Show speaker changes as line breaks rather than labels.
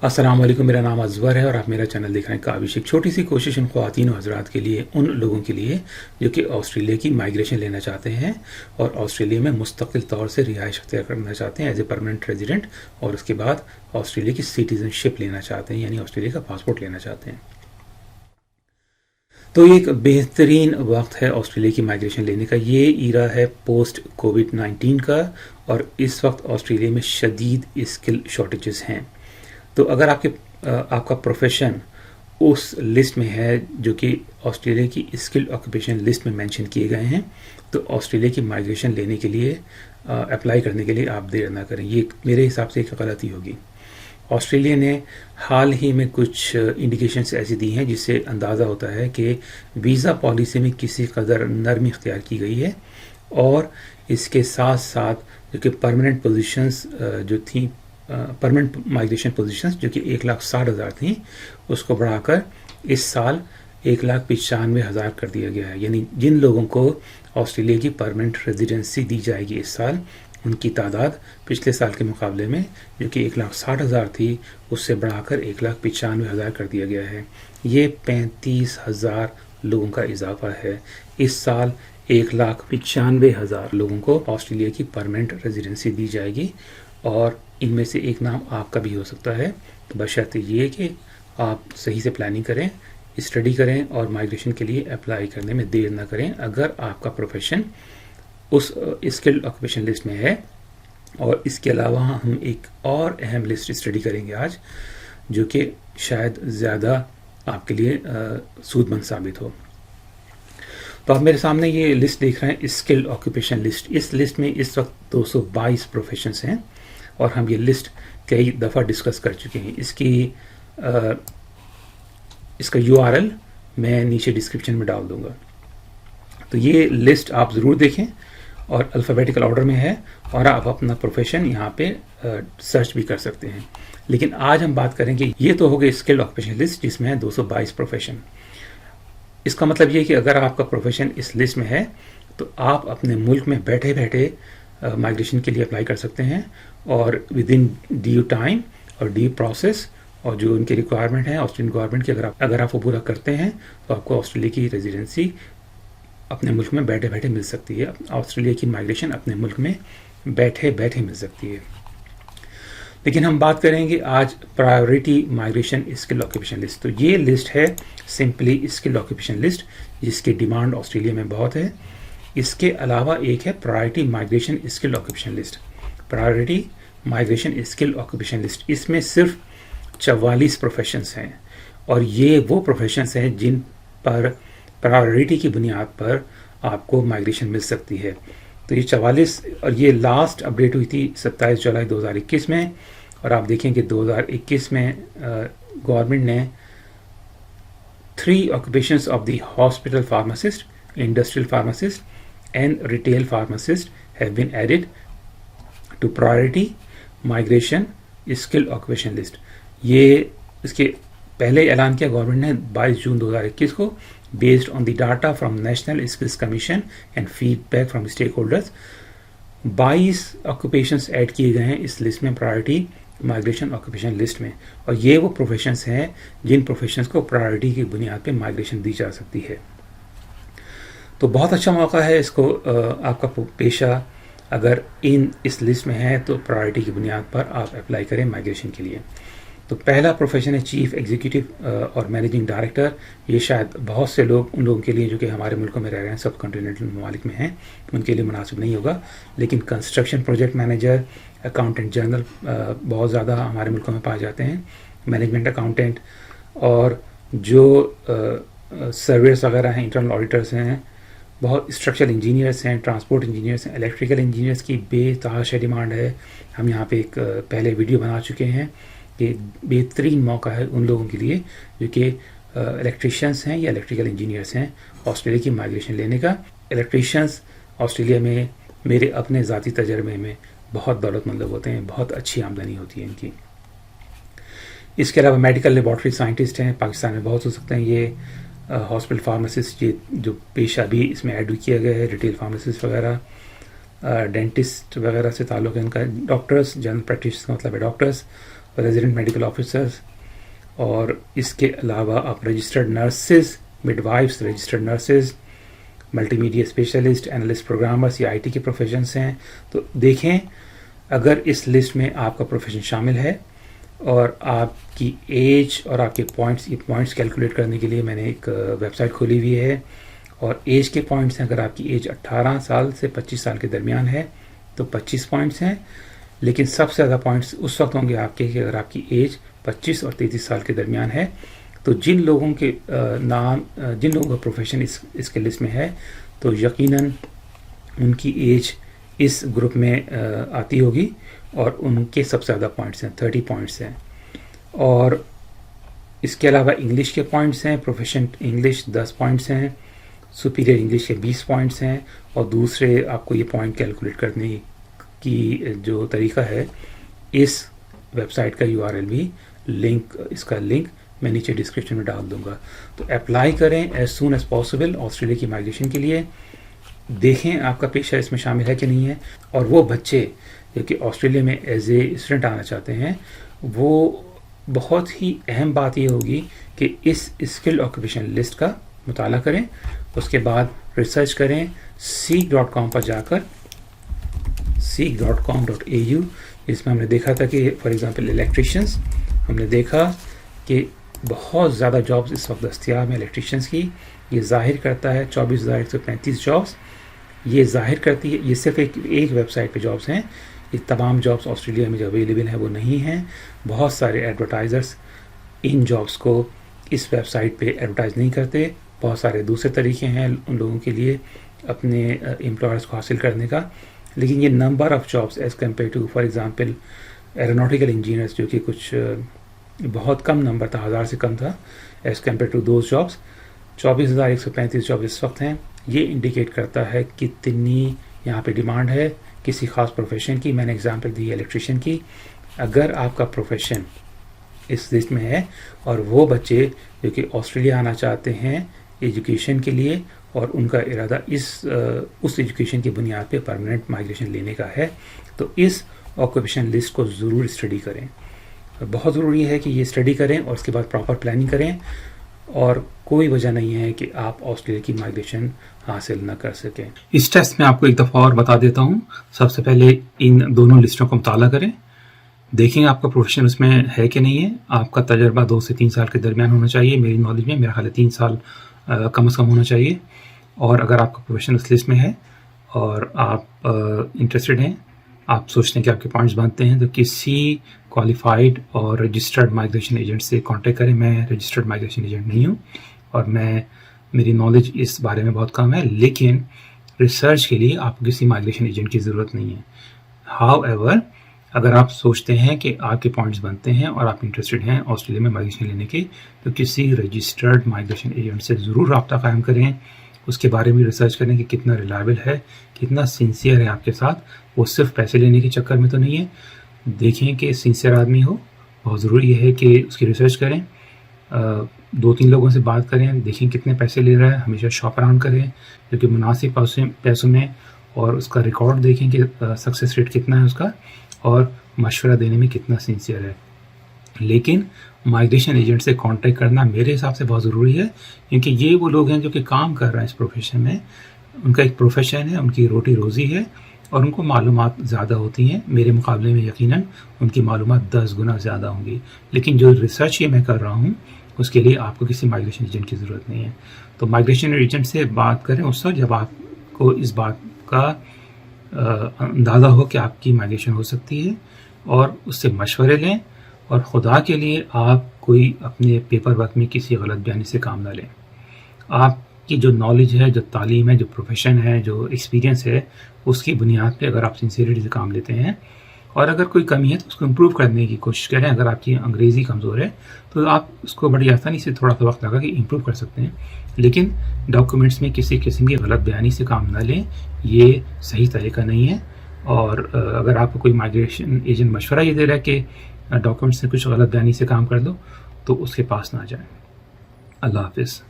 अस्सलाम वालेकुम, मेरा नाम अज़वर है और आप मेरा चैनल देख रहे हैं काबिश। एक छोटी सी कोशिश उन ख़वातीन और हज़रात के लिए, उन लोगों के लिए जो कि ऑस्ट्रेलिया की माइग्रेशन लेना चाहते हैं और ऑस्ट्रेलिया में मुस्तकिल तौर से रिहाइश अख्तियार करना चाहते हैं एज ए परमानेंट रेजिडेंट, और उसके बाद ऑस्ट्रेलिया की सिटीज़नशिप लेना चाहते हैं, यानी ऑस्ट्रेलिया का पासपोर्ट लेना चाहते हैं। तो ये एक बेहतरीन वक्त है ऑस्ट्रेलिया की माइग्रेशन लेने का। ये ईरा है पोस्ट कोविड-19 का, और इस वक्त ऑस्ट्रेलिया में शदीद स्किल शॉर्टेजेस हैं। तो अगर आपका प्रोफेशन उस लिस्ट में है जो कि ऑस्ट्रेलिया की स्किल्ड ऑक्यूपेशन लिस्ट में मेंशन किए गए हैं, तो ऑस्ट्रेलिया की माइग्रेशन लेने के लिए अप्लाई करने के लिए आप देर ना करें। ये मेरे हिसाब से एक गलती होगी। ऑस्ट्रेलिया ने हाल ही में कुछ इंडिकेशंस ऐसी दी हैं जिससे अंदाज़ा होता है कि वीज़ा पॉलिसी में किसी कदर नरमी इख्तियार की गई है, और इसके साथ साथ जो कि परमानेंट पोजीशंस जो थी, परमानेंट माइग्रेशन पोजीशंस जो कि 1,60,000 थी, उसको बढ़ाकर इस साल 1,95,000 कर दिया गया है। यानी जिन लोगों को ऑस्ट्रेलिया की परमानेंट रेजिडेंसी दी जाएगी इस साल, उनकी तादाद पिछले साल के मुकाबले में जो कि 1,60,000 थी, उससे बढ़ाकर 1,95,000 कर दिया गया है। ये 35,000 लोगों का इजाफा है। इस साल 1,95,000 लोगों को ऑस्ट्रेलिया की परमानेंट रेजिडेंसी दी जाएगी, और इनमें से एक नाम आपका भी हो सकता है, बशर्ते ये कि आप सही से प्लानिंग करें, स्टडी करें और माइग्रेशन के लिए अप्लाई करने में देर ना करें अगर आपका प्रोफेशन उस स्किल्ड ऑक्यूपेशन लिस्ट में है। और इसके अलावा हम एक और अहम लिस्ट स्टडी करेंगे आज, जो कि शायद ज़्यादा आपके लिए सूदमंद साबित हो। तो आप मेरे सामने ये लिस्ट देख रहे हैं, स्किल्ड ऑक्यूपेशन लिस्ट। इस लिस्ट में इस वक्त 222 प्रोफेशंस हैं, और हम ये लिस्ट कई दफ़ा डिस्कस कर चुके हैं। इसका URL मैं नीचे डिस्क्रिप्शन में डाल दूंगा। तो ये लिस्ट आप ज़रूर देखें, और अल्फ़ाबेटिकल ऑर्डर में है, और आप अपना प्रोफेशन यहाँ पे सर्च भी कर सकते हैं। लेकिन आज हम बात करेंगे, ये तो हो गई स्किल्ड ऑक्यूपेशन लिस्ट जिसमें है 222 प्रोफेशन। इसका मतलब ये कि अगर आपका प्रोफेशन इस लिस्ट में है, तो आप अपने मुल्क में बैठे बैठे माइग्रेशन के लिए अप्लाई कर सकते हैं, और विद इन ड्यू टाइम और ड्यू प्रोसेस, और जो उनकी रिक्वायरमेंट है ऑस्ट्रेलियन गवर्नमेंट की, अगर आप वो पूरा करते हैं तो आपको ऑस्ट्रेलिया की रेजिडेंसी अपने मुल्क में बैठे बैठे मिल सकती है। ऑस्ट्रेलिया की माइग्रेशन अपने मुल्क में बैठे बैठे मिल सकती है। लेकिन हम बात करेंगे आज priority migration skill occupation list. तो ये लिस्ट है सिंपली स्किल ऑक्यूपेशन लिस्ट, जिसकी डिमांड ऑस्ट्रेलिया में बहुत है। इसके अलावा एक है priority migration skill occupation list. Priority migration skill occupation list, इसमें सिर्फ 44 प्रोफेशंस हैं, और ये वो प्रोफेशंस हैं जिन पर प्रायोरिटी की बुनियाद पर आपको माइग्रेशन मिल सकती है। तो ये 44, और ये लास्ट अपडेट हुई थी 27 जुलाई 2021 में, और आप देखें कि 2021 में गवर्नमेंट ने 3 occupations of the hospital pharmacist, industrial pharmacist and retail pharmacist have been added to priority migration skill occupation list. ये इसके पहले ऐलान किया गवर्नमेंट ने 22 जून 2021 को, based on the data from national skills commission and feedback from stakeholders. 22 ऑक्यूपेशंस ऐड किए गए हैं इस लिस्ट में, प्रायोरिटी माइग्रेशन ऑक्यूपेशन लिस्ट में, और ये वो प्रोफेशंस हैं जिन प्रोफेशंस को प्रायोरिटी की बुनियाद पर माइग्रेशन दी जा सकती है। तो बहुत अच्छा मौका है इसको, आपका पेशा अगर इस लिस्ट में है तो प्रायोरिटी की बुनियाद पर आप अप्लाई करें माइग्रेशन के लिए। तो पहला प्रोफेशन है चीफ एग्जीक्यूटिव और मैनेजिंग डायरेक्टर। ये शायद बहुत से लोग, उन लोगों के लिए जो कि हमारे मुल्कों में रह रहे हैं, सब कॉन्टिनेंटल ममालिक में हैं, उनके लिए मुनासिब नहीं होगा। लेकिन construction project manager, accountant general बहुत ज़्यादा हमारे मुल्कों में पाए जाते हैं, मैनेजमेंट अकाउंटेंट, और जो सर्वेयर्स वगैरह हैं, इंटरनल ऑडिटर्स हैं, बहुत स्ट्रक्चरल इंजीनियर्स हैं, ट्रांसपोर्ट इंजीनियर्स हैं, इलेक्ट्रिकल इंजीनियर्स की बेतहाशा डिमांड है। हम यहाँ पे एक पहले वीडियो बना चुके हैं कि बेहतरीन मौका है उन लोगों के लिए जो कि इलेक्ट्रीशियंस हैं या इलेक्ट्रिकल इंजीनियर्स हैं ऑस्ट्रेलिया की माइग्रेशन लेने का। इलेक्ट्रीशियंस ऑस्ट्रेलिया में मेरे अपने ज़ाती तजर्बे में बहुत दौलतमंद लोग होते हैं, बहुत अच्छी आमदनी होती है इनकी। इसके अलावा मेडिकल लेबॉर्ट्री साइंटिस्ट हैं, पाकिस्तान में बहुत हो सकते हैं ये। हॉस्पिटल फार्मासिस्ट, ये जो पेशा भी इसमें ऐड किया गया है, रिटेल फार्मासिस्ट वगैरह, डेंटिस्ट वगैरह से ताल्लुक़ है इनका। डॉक्टर्स, जनरल प्रैक्टिस का मतलब है डॉक्टर्स, ریزیڈنٹ میڈیکل آفیسرز، اور اس کے علاوہ آپ registered nurses, mid wives, registered nurses, multi media specialist, analyst, programmers یا آئی ٹی کے پروفیشنس ہیں. تو دیکھیں اگر اس لسٹ میں آپ کا پروفیشن شامل ہے اور آپ کی ایج اور آپ کے پوائنٹس، یہ پوائنٹس کیلکولیٹ کرنے کے لیے میں نے ایک ویب سائٹ کھولی ہوئی ہے، اور ایج کے پوائنٹس ہیں. اگر آپ کی ایج 18 سال سے 25 سال کے درمیان ہے تو 25 پوائنٹس ہیں، لیکن سب سے زیادہ پوائنٹس اس وقت ہوں گے آپ کے کہ اگر آپ کی ایج 25 اور 33 سال کے درمیان ہے. تو جن لوگوں کے نام، جن لوگوں کا پروفیشن اس کے لسٹ میں ہے تو یقیناً ان کی ایج اس گروپ میں آتی ہوگی، اور ان کے سب سے زیادہ پوائنٹس ہیں، 30 پوائنٹس ہیں. اور اس کے علاوہ انگلش کے پوائنٹس ہیں. پروفیشنٹ انگلش 10 پوائنٹس ہیں، سپیریئر انگلش کے 20 پوائنٹس ہیں، اور دوسرے آپ کو یہ پوائنٹ کیلکولیٹ کرنے کی جو طریقہ ہے، اس ویب سائٹ کا URL بھی لنک، اس کا لنک میں نیچے ڈسکرپشن میں ڈال دوں گا. تو اپلائی کریں as soon as possible Australia کی مائگریشن کے لیے. دیکھیں آپ کا پیشہ اس میں شامل ہے کہ نہیں ہے. اور وہ بچے جو کہ آسٹریلیا میں ایز اے اسٹوڈنٹ آنا چاہتے ہیں، وہ بہت ہی اہم بات یہ ہوگی کہ اس اسکل آکوپیشن لسٹ کا مطالعہ کریں، اس کے بعد ریسرچ کریں. seek.com پر جا کر seek.com.au، اس میں ہم نے دیکھا تھا کہ فار ایگزامپل الیکٹریشینس، ہم نے دیکھا کہ بہت زیادہ جابس اس وقت دستیاب ہیں الیکٹریشینس کی. یہ ظاہر کرتا ہے 24,135 جابس، یہ ظاہر کرتی ہے، یہ صرف ایک ویب سائٹ پہ جابس ہیں. یہ تمام جابس آسٹریلیا میں جو اویلیبل ہیں وہ نہیں ہیں. بہت سارے ایڈورٹائزرز ان جابس کو اس ویب سائٹ پہ ایڈورٹائز نہیں کرتے. بہت سارے دوسرے طریقے ہیں ان لوگوں کے لیے اپنے امپلائرز کو حاصل کرنے کا، لیکن یہ number of jobs as compare to for example aeronautical engineers, جو کہ کچھ بہت کم نمبر تھا، 1000 سے کم تھا as compare to those jobs. 24,135 jobs اس وقت ہیں. یہ انڈیکیٹ کرتا ہے کتنی یہاں پہ ڈیمانڈ ہے کسی خاص پروفیشن کی. میں نے اگزامپل دی الیکٹریشین کی. اگر آپ کا پروفیشن اس لسٹ میں ہے اور وہ بچے جو کہ آسٹریلیا آنا چاہتے ہیں ایجوکیشن کے لیے، اور ان کا ارادہ اس ایجوکیشن کی بنیاد پہ پرماننٹ مائگریشن لینے کا ہے، تو اس آکوپیشن لسٹ کو ضرور اسٹڈی کریں. بہت ضروری ہے کہ یہ اسٹڈی کریں اور اس کے بعد پراپر پلاننگ کریں، اور کوئی وجہ نہیں ہے کہ آپ آسٹریلیا کی مائگریشن حاصل نہ کر سکیں. اس ٹیسٹ میں آپ کو ایک دفعہ اور بتا دیتا ہوں. سب سے پہلے ان دونوں لسٹوں کا مطالعہ کریں، دیکھیں آپ کا پروفیشن اس میں ہے کہ نہیں ہے. آپ کا تجربہ 2 سے 3 سال کے درمیان ہونا چاہیے. میری نالج میں میرا خیال ہے 3 سال کم از کم ہونا چاہیے. اور اگر آپ کا پروفیشن اس لسٹ میں ہے اور آپ انٹرسٹڈ ہیں، آپ سوچتے ہیں کہ آپ کے پوائنٹس بنتے ہیں، تو کسی کوالیفائڈ اور رجسٹرڈ مائگریشن ایجنٹ سے کانٹیکٹ کریں. میں رجسٹرڈ مائگریشن ایجنٹ نہیں ہوں اور میری نالج اس بارے میں بہت کم ہے، لیکن ریسرچ کے لیے آپ کو کسی مائگریشن ایجنٹ کی ضرورت نہیں ہے. ہاؤ ایور، اگر آپ سوچتے ہیں کہ آپ کے پوائنٹس بنتے ہیں اور آپ انٹرسٹڈ ہیں آسٹریلیا میں مائگریشن لینے کے، تو کسی رجسٹرڈ مائگریشن ایجنٹ سے ضرور رابطہ قائم کریں. اس کے بارے میں ریسرچ کریں کہ کتنا ریلائبل ہے، کتنا سنسیئر ہے آپ کے ساتھ. وہ صرف پیسے لینے کے چکر میں تو نہیں ہے. دیکھیں کہ سنسیئر آدمی ہو. بہت ضروری ہے کہ اس کی ریسرچ کریں، 2-3 لوگوں سے بات کریں، دیکھیں کتنے پیسے لے رہا ہے. ہمیشہ شاپ اراؤنڈ کریں جو کہ مناسب پیسوں میں، اور اس کا ریکارڈ دیکھیں کہ سکسیس ریٹ کتنا ہے اس کا، اور مشورہ دینے میں کتنا سنسیئر ہے. لیکن مائگریشن ایجنٹ سے کانٹیکٹ کرنا میرے حساب سے بہت ضروری ہے، کیونکہ یہ وہ لوگ ہیں جو کہ کام کر رہے ہیں اس پروفیشن میں. ان کا ایک پروفیشن ہے، ان کی روٹی روزی ہے، اور ان کو معلومات زیادہ ہوتی ہیں. میرے مقابلے میں یقیناً ان کی معلومات 10 گنا زیادہ ہوں گی. لیکن جو ریسرچ یہ میں کر رہا ہوں اس کے لیے آپ کو کسی مائگریشن ایجنٹ کی ضرورت نہیں ہے. تو مائگریشن ایجنٹ سے بات کریں اس وقت جب آپ کو اس بات کا اندازہ ہو کہ آپ کی مائگریشن ہو سکتی ہے، اور اس سے مشورے لیں. اور خدا کے لیے آپ کوئی اپنے پیپر ورک میں کسی غلط بیانی سے کام نہ لیں. آپ کی جو نالج ہے، جو تعلیم ہے، جو پروفیشن ہے، جو ایکسپیرینس ہے، اس کی بنیاد پہ اگر آپ سنسیئرٹی سے کام لیتے ہیں، اور اگر کوئی کمی ہے تو اس کو امپروو کرنے کی کوشش کریں. اگر آپ کی انگریزی کمزور ہے تو آپ اس کو بڑی آسانی سے تھوڑا سا وقت لگا کے امپروو کر سکتے ہیں. لیکن ڈاکومنٹس میں کسی قسم کی غلط بیانی سے کام نہ لیں، یہ صحیح طریقہ نہیں ہے. اور اگر آپ کو کوئی مائگریشن ایجنٹ مشورہ یہ دے رہا ہے کہ ڈاکومنٹس میں کچھ غلط بیانی سے کام کر دو، تو اس کے پاس نہ جائیں. اللہ حافظ.